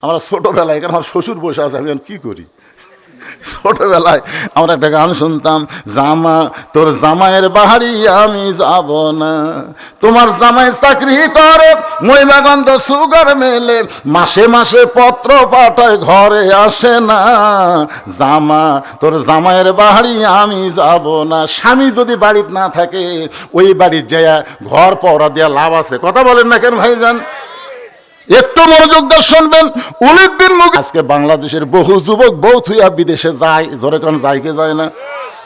আমরা ছোটবেলায় এখানে আমার শ্বশুর বসে আছে, আমি কি করি? ছোটবেলায় আমরা একটা গান শুনতাম, জামা তোর জামাইয়ের বাহারি আমি যাব না, তোমার জামাই চাকরি করে মহিমাগন্ধ সুগার মেলে, মাসে মাসে পত্র পাঠায় ঘরে আসে না, জামা তোর জামাইয়ের বাহারি আমি যাব না। স্বামী যদি বাড়িতে না থাকে ওই বাড়ির যায় ঘর পড়া দেওয়া লাভ আছে? কথা বলেন না কেন ভাইজান? একটু মনোযোগ দিয়ে শুনবেন। ওলীদ বিন মুগীরা, আজকে বাংলাদেশের বহু যুবক বউ থুইয়া বিদেশে যায়, জোরে কোন যায় কি যায় না?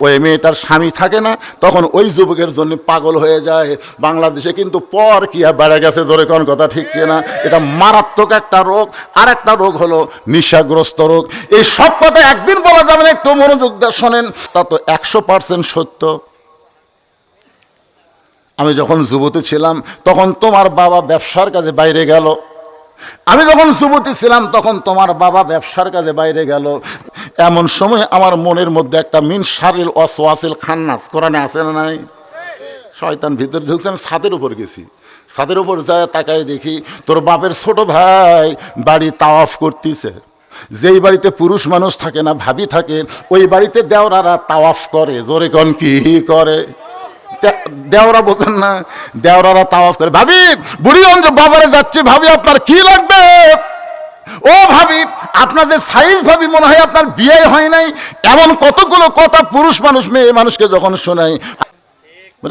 ওই মেয়েটার স্বামী থাকে না, তখন ওই যুবকের জন্য পাগল হয়ে যায়। বাংলাদেশে কিন্তু পর কিয়া বেড়ে গেছে, জোরে কোন কথা ঠিক কিনা? এটা মারাত্মক একটা রোগ। আর একটা রোগ হলো নেশাগ্রস্ত রোগ। এই সব কথা একদিন বলা যাবে না, একটু মনোযোগ দিয়ে শোনেন। তা তো 100% সত্য। আমি যখন যুবতী ছিলাম তখন তোমার বাবা ব্যবসার কাজে বাইরে গেল। আমি যখন যুবতী ছিলাম তখন তোমার বাবা ব্যবসার কাজে বাইরে গেল। এমন সময় আমার মনের মধ্যে একটা মিন শারিল ওয়াসওয়াসিল খান্নাস, কোরআনে আছে না নাই? শয়তান ভিতরে ঢুকছে। আমি ছাদের উপর গেছি, ছাদের উপর যায় তাকায় দেখি তোর বাপের ছোট ভাই বাড়ি তাওয়াফ করতেছে। যেই বাড়িতে পুরুষ মানুষ থাকে না, ভাবি থাকে, ওই বাড়িতে দেওরারা তাওয়াফ করে। জোরে কোন কি করে? দেওরা বোঝেন না? দেওরারা তাওয়াফ করে। ভাবি, বুড়িগঞ্জ বাবারে যাচ্ছি, ভাবি আপনার কি লাগবে? ও ভাবি, আপনাদের সাইজ ভাবি মনে হয় আপনার বিয়ে হয় নাই। এমন কতগুলো কথা পুরুষ মানুষ মেয়ে মানুষকে যখন শোনায়,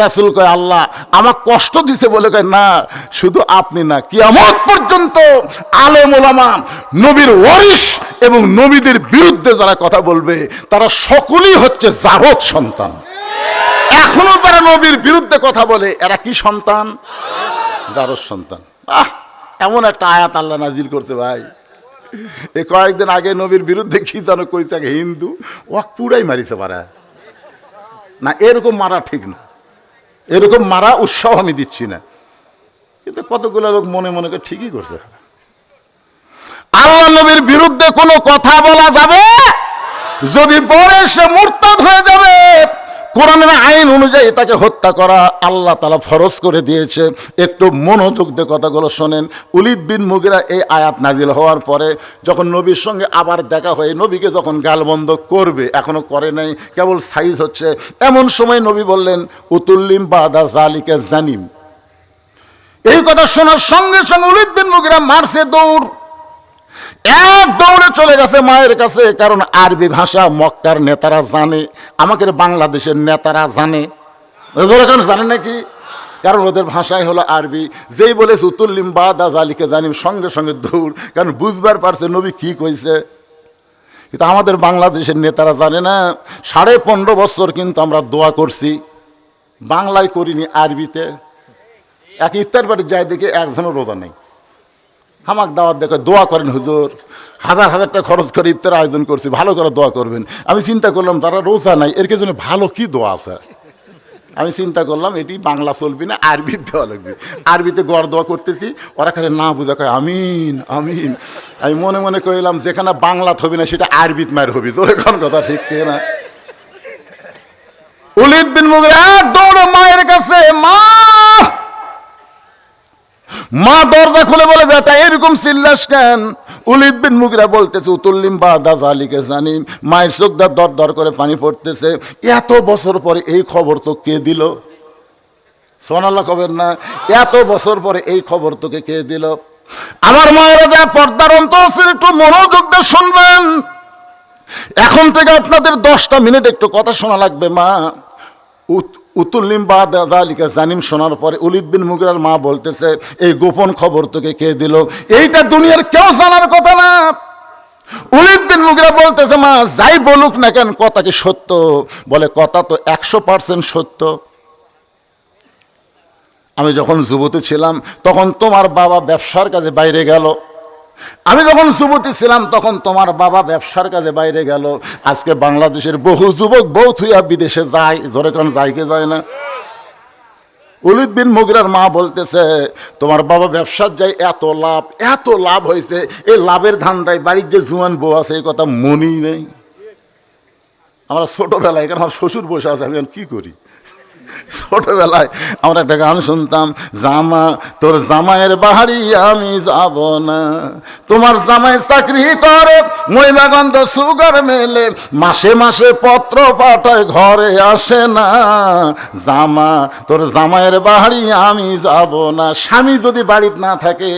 রাসূল কয় আল্লাহ আমার কষ্ট দিছে বলে কয় না, শুধু আপনি না, কিয়ামত পর্যন্ত আলেম ওলামা, নবীর ওয়ারিস এবং নবীদের বিরুদ্ধে যারা কথা বলবে তারা সকলেই হচ্ছে জারদ সন্তান। এখনো যারা নবীর বিরুদ্ধে কথা বলে এরা কি সন্তান? জারদ সন্তান। এমন একটা আয়াত আল্লাহ নাজিল করছে ভাই, এই কয়েকদিন আগে নবীর বিরুদ্ধে কি যেন কইছে, হিন্দু ও পুরাই মারিছে পারে না। এরকম মারা ঠিক না, এরকম মারা উৎসাহ আমি দিচ্ছি না, কিন্তু কতগুলো লোক মনে মনে করে ঠিকই করছে। আল্লাহ নবীর বিরুদ্ধে কোনো কথা বলা যাবে, যদি বলে সে মুরতাদ হয়ে যাবে। কোরআনের আইন অনুযায়ী তাকে হত্যা করা আল্লাহ তাআলা ফরজ করে দিয়েছে। একটু মনোযোগ দিয়ে কথাগুলো শোনেন। ওলীদ বিন মুগীরা এই আয়াত নাজিল হওয়ার পরে যখন নবীর সঙ্গে আবার দেখা হয়, নবীকে যখন গালবন্ধ করবে, এখনো করে নাই, কেবল সাইজ হচ্ছে, এমন সময় নবী বললেন উতুল্লিম বাদা জালিকা জানিম। এই কথা শোনার সঙ্গে সঙ্গে ওলীদ বিন মুগীরা মারছে দৌড়, এক দৌড়ে চলে গেছে মায়ের কাছে। কারণ আরবি ভাষা মক্কার নেতারা জানে, আমাদের বাংলাদেশের নেতারা জানে। জানে নাকি? কারণ ওদের ভাষাই হলো আরবি। যেই বলেছে উতুল্লিম বাদা জালিকা জানিম, সঙ্গে সঙ্গে দৌড়, কারণ বুঝবার পারছে নবী কি কইছে। কিন্তু আমাদের বাংলাদেশের নেতারা জানে না। 15.5 বছর কিন্তু আমরা দোয়া করছি, বাংলায় করিনি, আরবিতে। এক ইফতার বাড়ি যায় দেখে একজনও রোজা নেই, হামাক দাওয়াত দেখে দোয়া করেন হুজুর, হাজার হাজার টাকা খরচ করে ইফতার আয়োজন করছি, ভালো করে দোয়া করবেন। আমি চিন্তা করলাম যারা রোজা নাই এর জন্য ভালো কি দোয়া আছে। আমি চিন্তা করলাম এটি বাংলা চলবি না, আরবিতে দেওয়া লাগবে। আরবিতে গড় দোয়া করতেছি, ওরা খালি না বুঝা কয় আমিন আমিন। আমি মনে মনে কইলাম যেখানে বাংলা হবি না সেটা আরবিত মায়ের হবি। তোর কোন কথা ঠিক না? ওলীদ বিন মুগীরা দৌড়ে মায়ের কাছে, মা দরজা খুলে বলে বেটা এরকম চিল্লাস কেন? ওলীদ বিন মুগীরা বলতেছে উতুল্লিম বাদা জালিকা জানিম। মায়ের চোখ দর দর দর করে পানি পড়তেছে। এত বছর পরে এই খবর তো কে দিল? সুবহানাল্লাহ খবর না? এত বছর পরে এই খবর তোকে কে দিল? আমার মায়েরা যা পর্দার অন্তর একটু মনোযোগ দিয়ে শুনবেন। এখন থেকে আপনাদের 10টা মিনিট একটু কথা শোনা লাগবে। মা উতুল্লিম বাদা জালিকা জানিম শোনার পরে ওলীদ বিন মুগীরার মা বলতেছে এই গোপন খবর তোকে কে দিল? এইটা দুনিয়ার কেউ জানার কথা না। ওলীদ বিন মুগীরা বলতেছে মা যাই বলুক না কেন কথা কি সত্য? বলে কথা তো 100% সত্য। আমি যখন যুবতী ছিলাম তখন তোমার বাবা ব্যবসার কাজে বাইরে গেল। আমি যখন যুবতী ছিলাম তখন তোমার বাবা ব্যবসার কাজে বাইরে গেল। আজকে বাংলাদেশের বহু যুবক বউ থুইয়া বিদেশে যায়, জোরে কোন যায় কি যায় না? ওলীদ বিন মুগীরার মা বলতেছে তোমার বাবা ব্যবসার যায়, এত লাভ হয়েছে, এই লাভের ধান্দায় বাড়ির যে জুয়ান বউ আছে এই কথা মনেই নেই। আমরা ছোটবেলায় এখানে আমার শ্বশুর বসে আছে, আমি কি করি? ছোটবেলায় আমরা একটা গান শুনতাম, জামা তোর জামাইয়ের বাড়ি আমি যাব না, তোমার জামাই চাকরি করে মহিমাগন্ধ সুগার মেলে, মাসে মাসে পত্র পাঠায় ঘরে আসে না, জামা তোর জামাইয়ের বাড়ি আমি যাব না। স্বামী যদি বাড়িতে না থাকে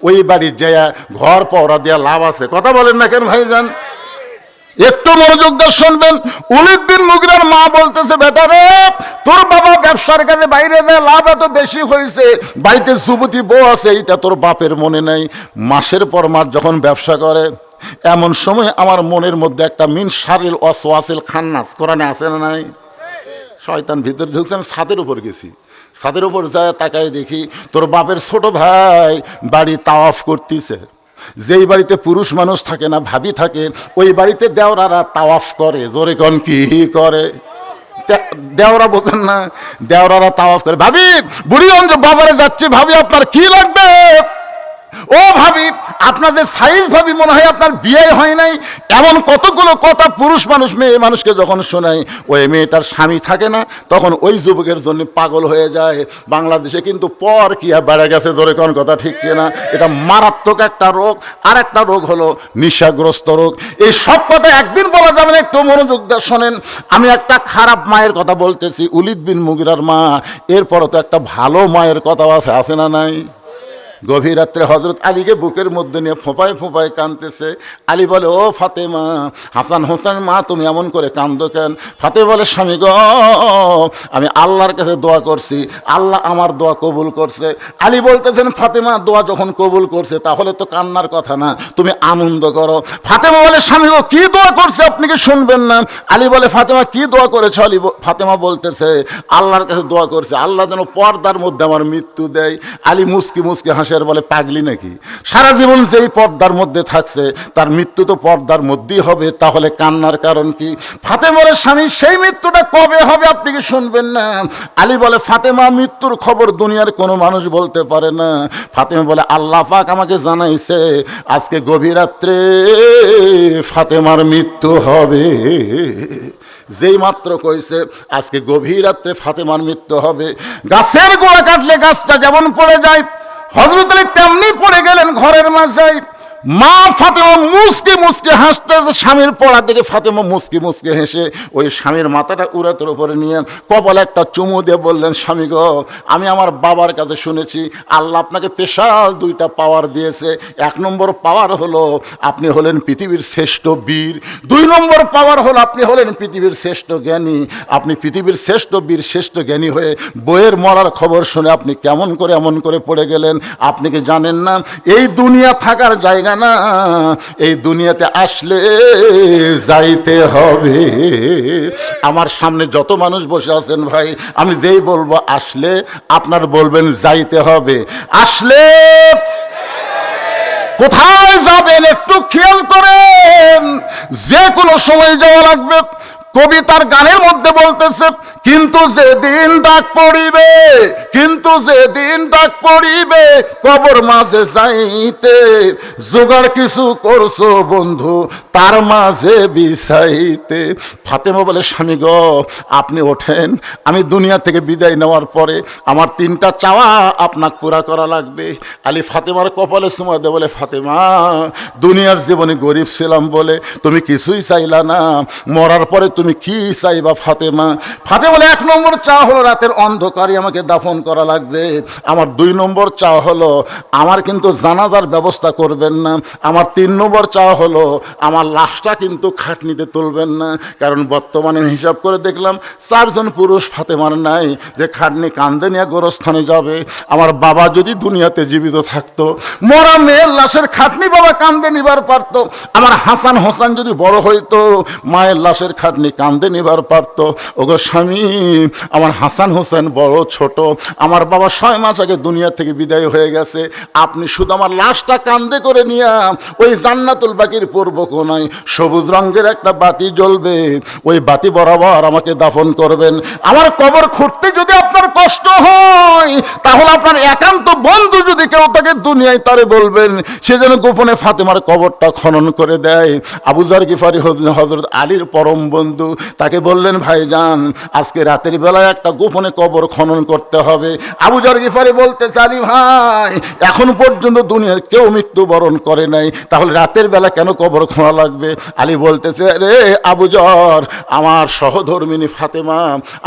ওই বাড়ির যায় ঘর পড়া দেওয়া লাভ আছে? কথা বলেন না কেন ভাইজান? একটু মনোযোগ দিয়ে শুনবেন। ওলীদ বিন মুগীরার মা বলতেছে, বেটা রে, তোর বাবা ব্যবসার কাজে বাইরে দেয়, লাভ এত বেশি হয়েছে, বাড়িতে যুবতী বউ আছে, এইটা তোর বাপের মনে নাই। মাসের পর মাস যখন ব্যবসা করে, এমন সময় আমার মনের মধ্যে একটা মিন শারিল ওয়াসওয়াসিল খান্নাস, কোরআনে আছে না নাই? শয়তান ভিতরে ঢুকছে। আমি ছাদের উপর গেছি, ছাদের উপর যায় তাকাই দেখি তোর বাপের ছোট ভাই বাড়ি তাওয়াফ করতেছে। যেই বাড়িতে পুরুষ মানুষ থাকে না, ভাবি থাকে, ওই বাড়িতে দেওরারা তাওয়াফ করে। জোরে কোন কি করে? দেওরা বোঝেন না? দেওরারা তাওয়াফ করে। ভাবি, বুড়িগঞ্জ বাজারে যাচ্ছি, ভাবি আপনার কি লাগবে? ও ভাবি, আপনাদের সাইজ ভাবি মনে হয় আপনার বিয়ে হয় নাই। এমন কতগুলো কথা পুরুষ মানুষ মেয়ে মানুষকে যখন শোনায়, ওই মেয়েটার স্বামী থাকে না, তখন ওই যুবকের জন্য পাগল হয়ে যায়। বাংলাদেশে কিন্তু পর কিয়া বেড়ে গেছে, ধরে কোন কথা ঠিক কিনা? এটা মারাত্মক একটা রোগ। আর একটা রোগ হলো নেশাগ্রস্ত রোগ। এই সব কথা একদিন বলা যাবে না, একটু মনোযোগ দিয়ে শোনেন। আমি একটা খারাপ মায়ের কথা বলতেছি, ওলীদ বিন মুগীরার মা। এরপরও তো একটা ভালো মায়ের কথা আছে না নাই? গভীর রাত্রে হজরত আলীকে বুকের মধ্যে নিয়ে ফোঁপায় ফোঁপায় কাঁদতেছে। আলী বলে, ও ফাতেমা, হাসান হোসেন মা, তুমি এমন করে কান্দো কেন? ফাতেমা বলে, স্বামী গো, আমি আল্লাহর কাছে দোয়া করছি, আল্লাহ আমার দোয়া কবুল করছে। আলী বলতেছেন, ফাতেমা, দোয়া যখন কবুল করছে তাহলে তো কান্নার কথা না, তুমি আনন্দ করো। ফাতেমা বলে, স্বামী গো, কি দোয়া করছে আপনি কি শুনবেন না? আলী বলে, ফাতেমা কি দোয়া করেছ? ফাতেমা বলতেছে, আল্লাহর কাছে দোয়া করছে আল্লাহ যেন পর্দার মধ্যে আমার মৃত্যু দেয়। আলী মুস্কি মুস্কি হাসে, বলে, পাগলি নাকি? সারা জীবন যেই পর্দার মধ্যে থাকছে তার মৃত্যু তো পর্দার মধ্যেই হবে, তাহলে কান্নার কারণ কি? ফাতেমা বলে, স্বামী, সেই মৃত্যুটা কবে হবে আপনি কি শুনবেন না? আলী বলে, ফাতেমা, মৃত্যুর খবর দুনিয়ার কোনো মানুষ বলতে পারে না। ফাতেমা বলে, আল্লাহ পাক আমাকে জানাইছে আজকে গভীর রাত্রে ফাতেমার মৃত্যু হবে। যেই মাত্র কইছে আজকে গভীর রাত্রে ফাতেমার মৃত্যু হবে, গাছের গোড়া কাটলে গাছটা যেমন পড়ে যায়, হযরত আলী তেমনি পড়ে গেলেন ঘরের মাঝে। মা ফাতেমা মুসকে মুসকে হাসতে, স্বামীর পড়া দেখে ফাতেমা মুসকে মুসকে হেসে ওই স্বামীর মাথাটা উড়াতের উপরে নিয়ে কপালে একটা চুমু দিয়ে বললেন, স্বামী গো, আমি আমার বাবার কাছে শুনেছি আল্লাহ আপনাকে স্পেশাল দুইটা পাওয়ার দিয়েছে। এক নম্বর পাওয়ার হলো আপনি হলেন পৃথিবীর শ্রেষ্ঠ বীর, দুই নম্বর পাওয়ার হলো আপনি হলেন পৃথিবীর শ্রেষ্ঠ জ্ঞানী। আপনি পৃথিবীর শ্রেষ্ঠ বীর, শ্রেষ্ঠ জ্ঞানী হয়ে বইয়ের মরার খবর শুনে আপনি কেমন করে এমন করে পড়ে গেলেন? আপনি কি জানেন না এই দুনিয়া থাকার জায়গা না, এই দুনিয়াতে আসলে যাইতে হবে। আমার সামনে যত মানুষ বসে আছেন ভাই, আমি যেই বলবো আসলে, আপনার বলবেন যাইতে হবে। আসলে কোথায় যাবেন একটু খেয়াল করেন, যে কোনো সময় যাওয়া লাগবে। কবি তার গানের মধ্যে বলতেছে, কিন্তু যেদিন ডাক পড়িবে, কিন্তু যেদিন ডাক পড়িবে কবর মাঝে যাইতে, জোগাড় কিছু করছো বন্ধু তার মাঝে বিছাইতে। ফাতেমা বলে, স্বামী গো, আপনি ওঠেন, আমি দুনিয়া থেকে বিদায় নেওয়ার পরে আমার তিনটা চাওয়া আপনাকে পুরা করা লাগবে। আলী ফাতেমার কপালে চুমা দে, বলে, ফাতেমা, দুনিয়ার জীবনে গরিব ছিলাম বলে তুমি কিছুই চাইলা না, মরার পরে তুমি কি চাইবা ফাতেমা? ফাতেমা বলে, এক নম্বর চাওয়া হলো রাতের অন্ধকারে আমাকে দাফন করা লাগবে। আমার দুই নম্বর চাওয়া হলো আমার কিন্তু জানাজার ব্যবস্থা করবেন না। আমার তিন নম্বর চাওয়া হলো আমার লাশটা কিন্তু খাটনিতে তুলবেন না, কারণ বর্তমানে হিসাব করে দেখলাম 4 জন পুরুষ ফাতেমার নাই যে খাটনি কান্দে নিয়ে গোরস্থানে যাবে। আমার বাবা যদি দুনিয়াতে জীবিত থাকতো, মরা মেয়ের লাশের খাটনি বাবা কান্দে নিবার পারতো। আমার হাসান হোসেন যদি বড় হইতো, মায়ের লাশের খাটনি কান্দে নিবার পারতো। ওগো স্বামী, আমার হাসান হোসেন বড় ছোট, আমার বাবা 6 মাস আগে দুনিয়া থেকে বিদায় হয়ে গেছে। আপনি শুধু আমার লাশটা কান্দে করে নিয়ে ওই জান্নাতুল বাকির পূর্ব কোনায় সবুজ রঙের একটা বাতি জ্বলবে, ওই বাতি বরাবর আমাকে দাফন করবেন। আমার কবর খুঁড়তে যদি আপনার কষ্ট হয়, তাহলে আপনার একান্ত বন্ধু যদি কেউ তাকে দুনিয়ায় তারে বলবেন সে যেন গোপনে ফাতেমার কবরটা খনন করে দেয়। আবু যর গিফারি হযরত আলীর পরম বন্ধু, বন্ধু, তাকে বললেন ভাইজান আজকে রাতের বেলায় একটা গোপনে কবর খনন করতে হবে। আবু যর গিফারি বলতে চালি ভাই এখন পর্যন্ত দুনিয়ার কেউ মৃত্যুবরণ করে নাই, তাহলে রাতের বেলা কেন কবর খোঁড়া লাগবে? আলী বলতেছে রে আবু যর, আমার সহধর্মিনী ফাতেমা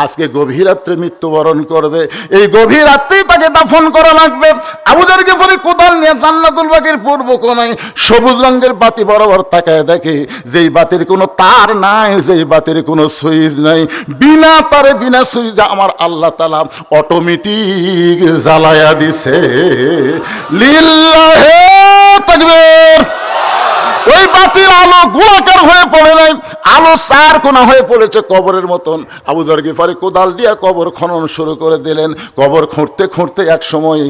আজকে গভীর রাত্রে মৃত্যুবরণ করবে, এই গভীর রাত্রেই তাকে দাফন করা লাগবে। আবু যর গিফারি কোদাল নিয়ে জান্নাতুল বাকির পূর্ব কোণায় সবুজ রঙের বাতি বরাবর তাকায় দেখে যেই বাতির কোনো তার নাই, যেই বাতির কোনো সুইচ নাই, বিনা তারে বিনা সুইচে আমার আল্লাহ তাআলা অটোমেটিক জ্বালায়া দিছে। লিল্লাহে তাকবীর। ওই বাতির আলো গোলাকার হয়ে পড়ে নাই, আলো চার কোনা হয়ে পড়েছে কবরের মতন। আবু যর গিফারি কোদাল দিয়া কবর খনন শুরু করে দিলেন। কবর খুঁড়তে খুঁড়তে এক সময়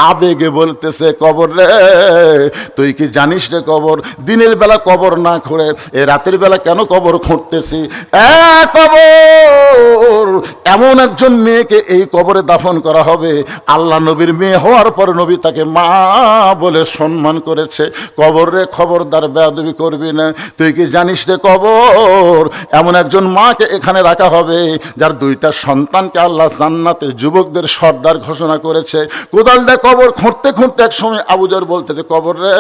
আবেগে বলতেছে কবর রে তুই কি জানিস রে কবর, দিনের বেলা কবর না খুঁড়ে এ রাতের বেলা কেন কবর খুঁড়তেছি? কবর এমন একজন মেয়েকে এই কবরে দাফন করা হবে, আল্লাহ নবীর মেয়ে হওয়ার পর নবী তাকে মা বলে সম্মান করেছে। কবর রে খবরদার বেয়াদবি করবি না, তুই কি জানিস রে কবর এমন একজন মাকে এখানে রাখা হবে যার দুইটা সন্তানকে আল্লাহ জান্নাতের যুবকদের সর্দার ঘোষণা করেছে। কোদাল দিয়ে কবর খুঁড়তে খুঁড়তে এক সময় আবু যর বলতেছে কবর রে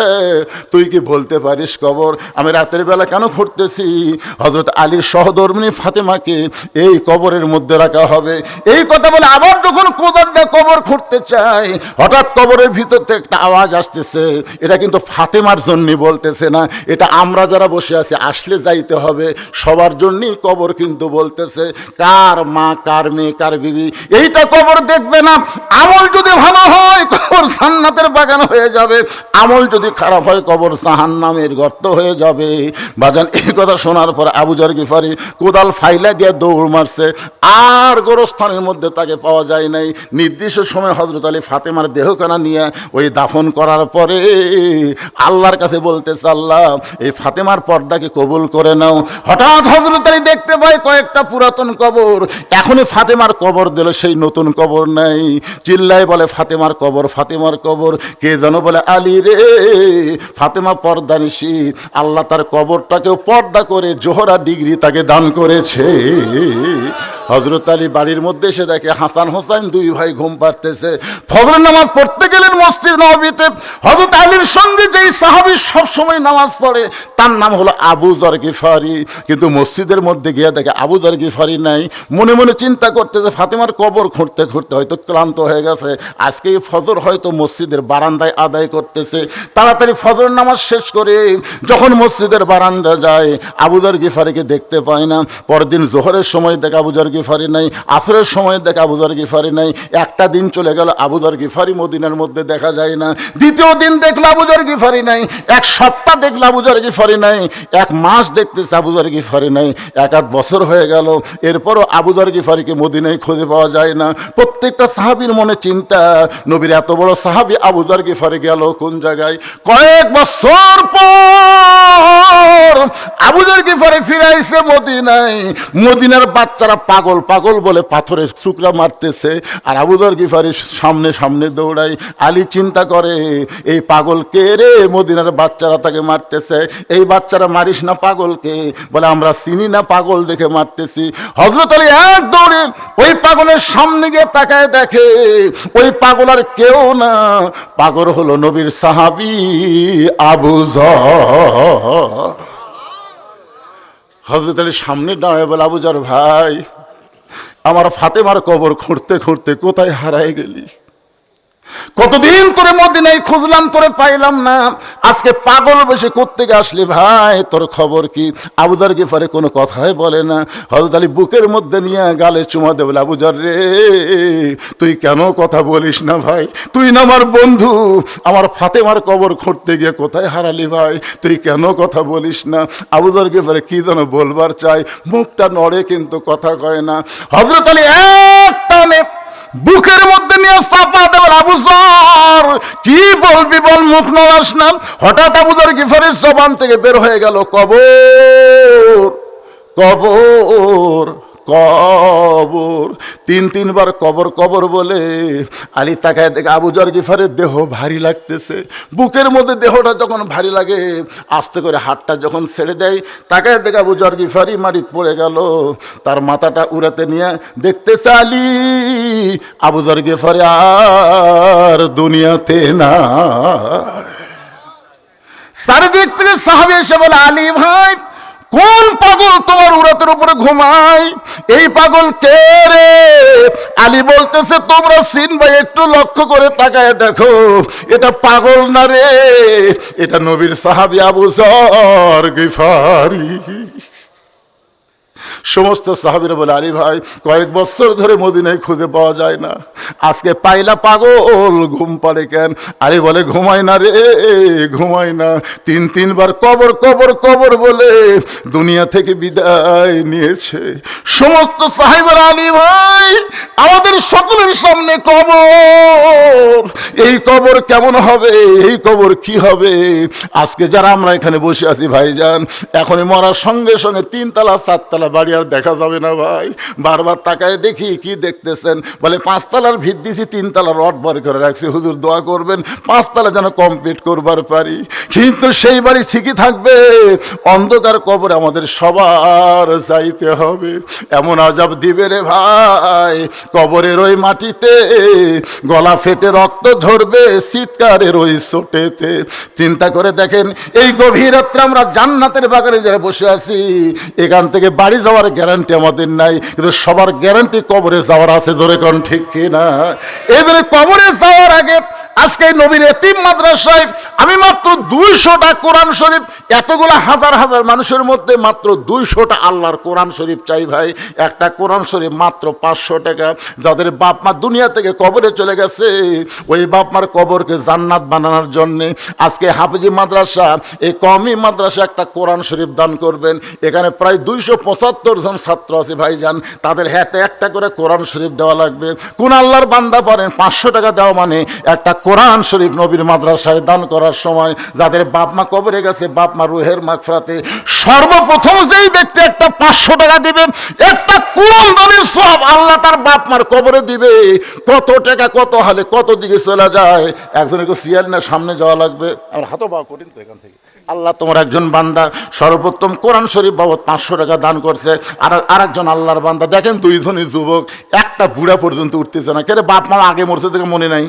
তুই কি বলতে পারিস কবর আমি রাতের বেলা কেন খুঁড়তেছি? হযরত আলীর সহধর্মিনী ফাতেমাকে এই কবরের মধ্যে রাখা হবে। এই কথা বলে আবার যখন কোদাল দিয়ে কবর খুঁড়তে চায় হঠাৎ কবরের ভিতর থেকে একটা আওয়াজ আসতেছে। এটা কিন্তু ফাতেমার জন্য বলতেছে না, এটা আমরা যারা বসে আছি আসলে যাইতে হবে সবার জন্যই কবর কিন্তু বলতেছে। কার মা কার মেয়ে কার বিবি এইটা কবর দেখবে না। আমল যদি ভালো হয় কবর জান্নাতের বাগান হয়ে যাবে, আমল যদি খারাপ হয় কবর জাহান্নামের গর্ত হয়ে যাবে। বাজান এই কথা শোনার পর আবু যর গিফারি কোদাল ফাইলা দিয়ে দৌড় মারছে, আর গোরস্থানের মধ্যে তাকে পাওয়া যায় নাই। নির্দিষ্ট সময় হযরত আলী ফাতেমার দেহখানা নিয়ে ওই দাফন করার পরে আল্লাহর কাছে বলতেছে আল্লাহ এই ফাতেমার পর্দাকে কবুল করে নাও। হঠাৎ হযরত আলী দেখতে পায় কয়েকটা পুরাতন কবর, এখনই ফাতেমার কবর দিল সেই নতুন কবর নাই, চিল্লায় বলে ফাতেমার কবর ফাতেমার কবর। কে যেন বলে আলী রে ফাতেমা পর্দা নিশি, আল্লাহ তার কবরটাকেও পর্দা করে জোহরা ডিগ্রি তাকে দান করেছে। হযরত আলী বাড়ির মধ্যে এসে দেখে হাসান হোসেন দুই ভাই ঘুম পাড়তেছে। ফজরের নামাজ পড়তে গেলেন মসজিদ নববীতে। হযরত আলীর সঙ্গে যেই সাহাবী সব সময় নামাজ পড়ে তার নাম হলো আবু যর গিফারি, কিন্তু মসজিদের মধ্যে গিয়ে দেখে আবু যর গিফারি নাই। মনে মনে চিন্তা করতেছে ফাতেমার কবর খুঁড়তে খুঁড়তে হয়তো ক্লান্ত হয়ে গেছে, আজকে ফজর হয়তো মসজিদের বারান্দায় আদায় করতেছে। তাড়াতাড়ি ফজর নামাজ শেষ করে যখন মসজিদের বারান্দা যায় আবু যর গিফারিকে দেখতে পায় না। পরদিন জোহরের সময় দেখে আবু যর গিফারি নাই, আসরের সময় দেখে আবু যর গিফারি নাই। একটা দিন চলে গেল আবু যর গিফারি মদিনার মধ্যে দেখা যায় না। দ্বিতীয় দিন দেখলো আবু যর গিফারি নাই, এক সপ্তাহ দেখলো আবু যর গিফারি নাই, এক মাস দেখতেছে আবু যর গিফারি নাই, এক আধ বছর হয়ে গেল, এরপরও আবু যর গিফারিকে মদিনায় খুঁজে পাওয়া যায় না। প্রত্যেকটা সাহাবীর মনে চিন্তা নবীর এত বড় সাহাবী আবু যর গিফারি গেল কোন জায়গায়? কয়েক বছর পর আবু যর গিফারি ফিরে আইছে মদিনায়। মদিনার বাচ্চারা পাগল পাগল বলে পাথরের টুকরা মারতেছে, আর আবু যর গিফারি সামনে সামনে দৌড়ায়। আলী চিন্তা করে এই পাগল কে রে, মদিনার বাচ্চারা তাকে মারতেছে, এই বাচ্চারা মারিস না পাগলকে, বলে আমরা চিনি না পাগল দেখে মারতেছি। হযরত আলী এক দৌড়ে ওই পাগলের সামনে গিয়ে তাকায় দেখে ওই পাগল আর কেউ না, পাগল হলো নবীর সাহাবী আবু যর। হযরত আলী সামনে দাঁড়ায় বলে আবু যর ভাই আমার ফাতেমার কবর খুঁড়তে খুঁড়তে কোথায় হারায় গেলি? কতদিন তোরে মদিনায় খুঁজলাম তোরে পাইলাম না, আজকে পাগল বসে কোত্থেকে আসলি ভাই, তোর খবর কি? আবু যর গিফারি কোনো কথাই বলে না। হযরত আলী বুকের মধ্যে নিয়ে গালে চুমা দেবে, আবু যর রে তুই কেন কথা বলিস না ভাই, তুই না আমার বন্ধু, আমার ফাতেমার কবর খুঁড়তে গিয়ে কোথায় হারালি ভাই, তুই কেন কথা বলিস না? আবু যর গিফারি কি যেন বলবার চায়, মুখটা নড়ে কিন্তু কথা কয় না। হযরত আলী এক টানে বুকের মধ্যে নিয়ে চাপা দেবেন, আবু যর কি বলবি বল, মুখ নড়াস না। হঠাৎ আবু যর গিফারির জবান থেকে বের হয়ে গেল কবর কবর কবর। তিনবার কবর কবর বলে আলী তাকায় দেখে আবু যর গিফারের দেহ ভারী লাগতেছে। বুকের মধ্যে দেহটা যখন ভারী লাগে, আস্তে করে হাতটা যখন ছেড়ে দেয়, তাকায় দেখে আবু যর গিফারি মাটিতে পড়ে গেল। তার মাথাটা উড়াতে নিয়ে দেখতেছে আলী আবু যর গিফারি আর দুনিয়াতে না। চারিদিক থেকে সাহাবী এসে বলে, আলী ভাই, কোন পাগল তোমার উরাতের উপরে ঘুমায়? এই পাগল কে রে? আলী বলতেছে, তোমরা চিনবে, একটু লক্ষ্য করে তাকায় দেখো, এটা পাগল না রে, এটা নবীর সাহাবী আবু যর গিফারি। সমস্ত সাহাবীরা বলে, আলী ভাই, কয়েক বছর ধরে মদিনায় খুঁজে পাওয়া যায় না, আজকে পাইলা পাগল, ঘুম পাড়ে কেন? আলী বলে, ঘুমায় না রে, ঘুমায় না। তিনবার কবর কবর কবর বলে দুনিয়া থেকে বিদায় নিয়েছে। সমস্ত সাহাবীরা, আলী ভাই, আমাদের সকলের সামনে কবর, এই কবর কেমন হবে, এই কবর কি হবে? আজকে যারা আমরা এখানে বসে আছি ভাইজান, এখনই মরার সঙ্গে সঙ্গে 3 তলা 4 তলা বাড়ি আর দেখা যাবে না ভাই। বারবার তাকায় দেখি, কি দেখতেছেন? বলে 5 তলার ভিত দিছি, 3 তলা রড বার করে রাখছি, হুজুর দোয়া করবেন 5 তলা যেন কমপ্লিট করবার পারি। কিন্তু সেই বাড়ি ঠিকই থাকবে, অন্ধকার কবরে আমাদের সবার যাইতে হবে। এমন আযাব দিবে রে ভাই, কবরের ওই মাটিতে গলা ফেটে রক্ত ঝরবে চিৎকারের ওই চোটেতে। চিন্তা করে দেখেন, এই গভীর রাত্রে আমরা জান্নাতের বাগানে যারা বসে আছি, এখান থেকে বাড়ি যাওয়ার গ্যারান্টি আমাদের নাই, কিন্তু সবার গ্যারান্টি কবরে যাওয়ার আছে। জোরে কোন ঠিক কিনা? এই জন্য কবরে যাওয়ার আগে আজকে নবীর এতিম মাদ্রাসায় আমি মাত্র 200টা কোরআন শরীফ, এতগুলো হাজার হাজার মানুষের মধ্যে মাত্র 200টা আল্লাহর কোরআন শরীফ চাই ভাই। একটা কোরআন শরীফ মাত্র 500 টাকা। যাদের বাপ মা দুনিয়া থেকে কবরে চলে গেছে, ওই বাপ মার কবরকে জান্নাত বানানোর জন্যে আজকে হাফেজি মাদ্রাসা, এই কওমি মাদ্রাসা একটা কোরআন শরীফ দান করবেন। এখানে প্রায় 275 জন ছাত্র আছে ভাইজান, তাদের হাতে একটা করে কোরআন শরীফ দেওয়া লাগবে। কোন আল্লাহর বান্দা পারেন 500 টাকা দেওয়া মানে একটা কোরআন শরীফ নবীর মাদ্রাসায় দান করার সময় যাদের বাপ মা কবরে গেছে, বাপ মা রুহের মাগফিরাতে সর্বপ্রথম যেই ব্যক্তি একটা 500 টাকা দিবেন, একটা কোরআন দানের সওয়াব আল্লাহ তার বাপ মার কবরে দিবে। কত টাকা কত হালে কত দিকে চলে যায়। একজনের সিয়াল না সামনে যাওয়া লাগবে, আমার হাতও পাওয়া কঠিন তো এখান থেকে। আল্লাহ তোমার একজন বান্দা সর্বোত্তম কোরআন শরীফ বাবদ 500 টাকা দান করছে। আর একজন আল্লাহর বান্দা দেখেন, 2 জনই যুবক, একটা বুড়া পর্যন্ত উঠতেছে না। কেরে বাপ মা আগে মরছে থেকে মনে নাই?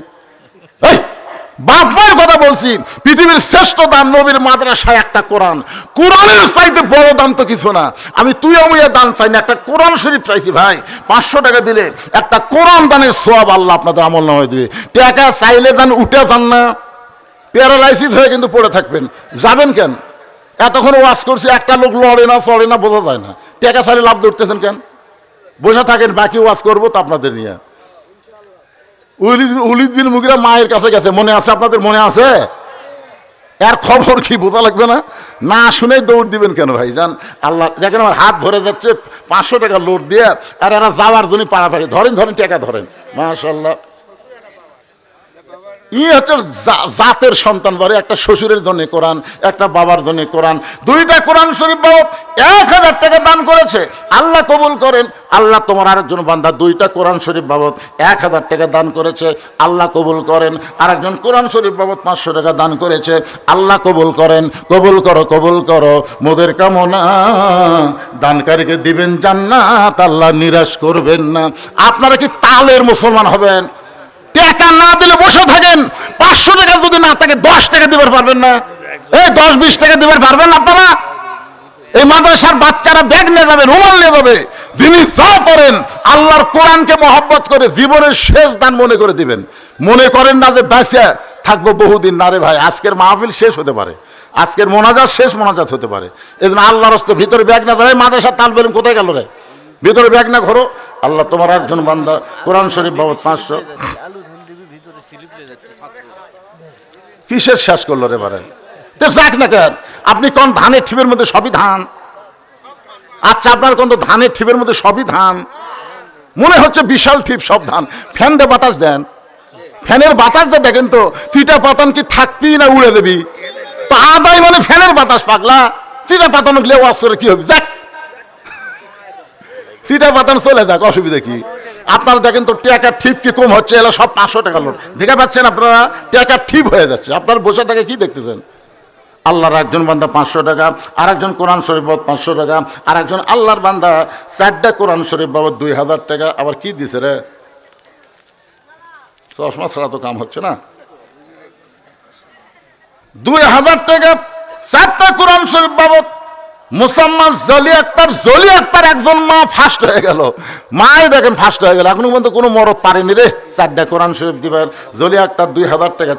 বাপ মার কথা বলছি, পৃথিবীর শ্রেষ্ঠ দান নবীর মাদ্রাসায় একটা কোরআন। কোরআনের চাইতে বড় দান তো কিছু না। আমি তুই আমুয়া দান চাই না, একটা কোরআন শরীফ চাইছি ভাই। 500 টাকা দিলে একটা কোরআন দানের সওয়াব আল্লাহ আপনাদের আমল নামায় দিবে। টাকা চাইলে দান উঠে যান না, প্যারালাইসিস হয়ে কিন্তু পড়ে থাকবেন। যাবেন কেন? এতক্ষণ ওয়াজ করছি, একটা লোক লড়ে না চড়ে না, বোঝা যায় না। টাকা চাইলে লাভ ধরতেছেন কেন? বসে থাকেন, বাকি ওয়াজ করবো তো আপনাদের নিয়ে। উলিদ্দিন মুগিরা মায়ের কাছে গেছে, মনে আছে আপনাদের? মনে আছে? এর খবর কি বোঝা লাগবে না? না শুনেই দৌড় দিবেন কেন ভাই? জান আল্লাহ, দেখেন আমার হাত ভরে যাচ্ছে, 500 টাকা লোড দিয়ে, আর এরা যাওয়ার জন্য পাড়াপাড়ি। ধরেন ধরেন টাকা ধরেন, মাশাআল্লাহ। ই হচ্ছে জাতের সন্তান বাড়ি। একটা শ্বশুরের জন্য কোরআন, একটা বাবার জন্য কোরআন, 2টা কোরআন শরীফ বাবদ 1000 টাকা দান করেছে। আল্লাহ কবুল করেন। আল্লাহ তোমার আরেকজন বান্দা 2টা কোরআন শরীফ বাবদ 1000 টাকা দান করেছে, আল্লাহ কবুল করেন। আরেকজন কোরআন শরীফ বাবদ 500 টাকা দান করেছে, আল্লাহ কবুল করেন। কবুল করো, কবুল করো মোদের কামনা, দানকারীকে দিবেন জান্নাত, আল্লাহ নিরাশ করবেন না। আপনারা কি তালের মুসলমান হবেন? টাকা না দিলে বসে থাকেন। 500 টাকা যদি না থাকে 10 টাকা দিবার পারবেন না? এই 10-20 টাকা দিবার পারবেন আপনারা? এই মাদ্রাসার বাচ্চারা ব্যাগ নিয়ে যাবে, রুমাল নিয়ে যাবে। যিনি যা করেন আল্লাহর কোরআনকে মহব্বত করে জীবনের শেষ দান মনে করে দিবেন। মনে করেন না যে বেঁচে থাকবো বহুদিন, না রে ভাই। আজকের মাহফিল শেষ হতে পারে, আজকের মোনাজাত শেষ মোনাজাত হতে পারে। এই জন্য আল্লাহর রাস্তায় ভিতরে ব্যাগ না যাবে। মাদ্রাসার তাল বেলুম কোথায় গেল রে? ভিতরে ব্যাগ না ঘোরো। আল্লাহ তোমার একজন বান্দা কোরআন শরীফ বাবদ 500। কিসের শেষ করলো রে বারে? যাক না কেন? আপনি কোন ধানের ঠিপের মধ্যে সবই ধান। আচ্ছা, আপনার কোন ধানের ঠিপের মধ্যে সবই ধান মনে হচ্ছে, বিশাল ঠিপ, সব ধান। ফ্যান দিয়ে বাতাস দেন, ফ্যানের বাতাস দিয়ে দেখেন তো চিটা পাতান কি থাকবি না উড়ে দেবি? তো আদায় মানে ফ্যানের বাতাস, পাগলা। চিটা পাতানো গেলে ওয়াজ করে কি হবে? যাক, সিটা পাতান চলে যাক, অসুবিধা কি? আপনারা দেখেন তো টাকা ঠিক কি কম হচ্ছে, এলা সব 500 টাকা লোট দেখে পাচ্ছেন আপনারা, টাকা ঠিক হয়ে যাচ্ছে। আপনার বসে থেকে কি দেখতেছেন? আল্লাহর একজন বান্দা 500 টাকা, আর একজন কোরআন শরীফ বাবদ 500 টাকা, আর একজন আল্লাহর বান্দা 4টা কোরআন শরীফ বাবদ 2000 টাকা। আবার কি দিছে রে? চশমা ছাড়া তো কাম হচ্ছে না। 2000 টাকা 4টা কোরআন শরীফ বাবদ। মুসাম্মাদ জলি আক্তার একজন মা ফার্স্ট হয়ে গেল। মাই দেখেন ফার্স্ট হয়ে গেল, এখনো পর্যন্ত কোনো মরদ পারেনি রে 4টা কোরআন শরীফ দিবেন। জলি আক্তার 2000 টাকা